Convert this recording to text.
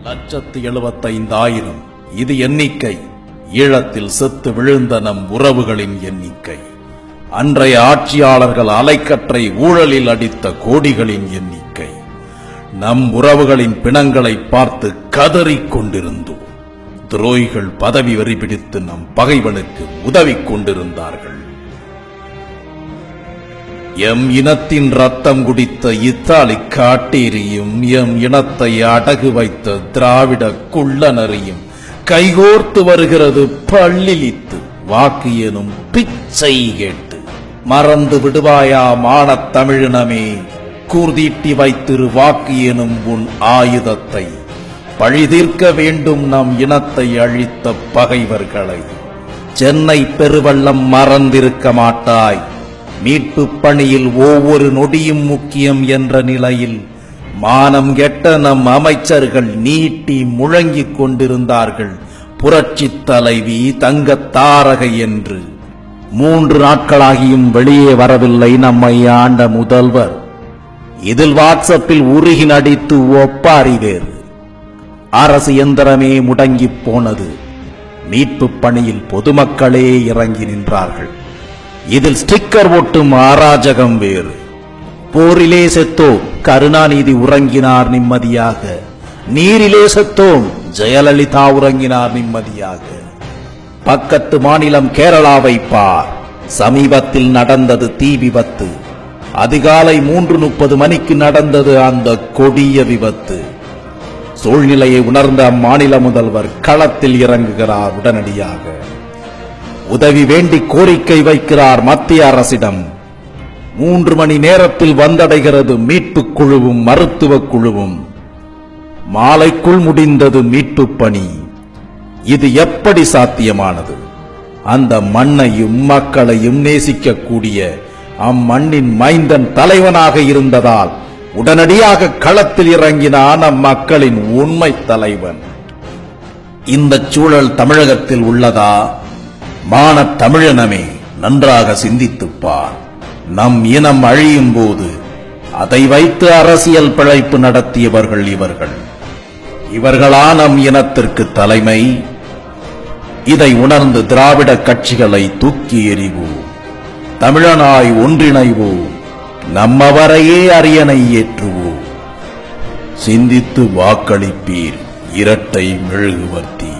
1,75,000 இது எண்ணிக்கை. ஈழத்தில் செத்து விழுந்த நம் உறவுகளின் எண்ணிக்கை. அன்றைய ஆட்சியாளர்கள் அலைக்கற்றை ஊழலில் அடித்த கோடிகளின் எண்ணிக்கை. நம் உறவுகளின் பிணங்களை பார்த்து கதறிக் கொண்டிருந்தோம். துரோகிகள் பதவி வெறி பிடித்து நம் பகைவனுக்கு உதவி கொண்டிருந்தார்கள். எம் இனத்தின் ரத்தம் குடித்த இத்தாலி காட்டேரியும் எம் இனத்தை அடகு வைத்த திராவிட குள்ளனரையும் கைகோர்த்து வருகிறது பள்ளிலித்து வாக்கு எனும் பிச்சை கேட்டு. மறந்து விடுவாயா மானத் தமிழினமே, கூர்தீட்டி வைத்திரு வாக்கு எனும் உன் ஆயுதத்தை. பழிதீர்க்க வேண்டும் நம் இனத்தை அழித்த பகைவர்களை. சென்னை பெருவெள்ளம் மறந்திருக்க மாட்டாய். மீட்பு பணியில் ஒவ்வொரு நொடியும் முக்கியம் என்ற நிலையில் மானம் கெட்ட நம் அமைச்சர்கள் நீட்டி முழங்கிக் கொண்டிருந்தார்கள் புரட்சி தலைவி தங்கத்தாரகை என்று. 3 நாட்களாகியும் வெளியே வரவில்லை நம்மை ஆண்ட முதல்வர். இதில் வாட்ஸ்அப்பில் உருகி நடித்து ஒப்பாரி வேறு. அரசு எந்திரமே முடங்கி போனது. மீட்பு பணியில் பொதுமக்களே இறங்கி நின்றார்கள். இதில் ஸ்டிக்கர் ஒட்டும் அராஜகம் வேறு. போரிலே செத்தோம் கருணாநிதி உறங்கினார் நிம்மதியாக. நீரிலே செத்தோம் ஜெயலலிதா உறங்கினார் நிம்மதியாக. பக்கத்து மாநிலம் கேரளாவை பார். சமீபத்தில் நடந்தது தீ விபத்து. அதிகாலை 3:30 மணிக்கு நடந்தது அந்த கொடிய விபத்து. சூழ்நிலையை உணர்ந்த அம்மாநில முதல்வர் களத்தில் இறங்குகிறார். உடனடியாக உதவி வேண்டி கோரிக்கை வைக்கிறார் மத்திய அரசிடம். 3 மணி நேரத்தில் வந்தடைகிறது மீட்பு குழுவும் மருத்துவ குழுவும். மாலைக்குள் முடிந்தது மீட்பு பணி. இது எப்படி சாத்தியமானது? அந்த மண்ணையும் மக்களையும் நேசிக்கக்கூடிய அம்மண்ணின் மைந்தன் தலைவனாக இருந்ததால் உடனடியாக களத்தில் இறங்கினான் அம்மக்களின் உண்மை தலைவன். இந்த சூழல் தமிழகத்தில் உள்ளதா? மானத் தமிழினமே, நன்றாக சிந்தித்துப்பார். நம் இனம் அழியும் போது அதை வைத்து அரசியல் பிழைப்பு நடத்தியவர்கள் இவர்கள். இவர்களா நம் இனத்திற்கு தலைமை? இதை உணர்ந்து திராவிட கட்சிகளை தூக்கி எறிவோம். தமிழனாய் ஒன்றிணைவோம். நம்மவரையே அரியணை ஏற்றுவோம். சிந்தித்து வாக்களிப்பீர் இரட்டை மெழுகுவர்த்தி.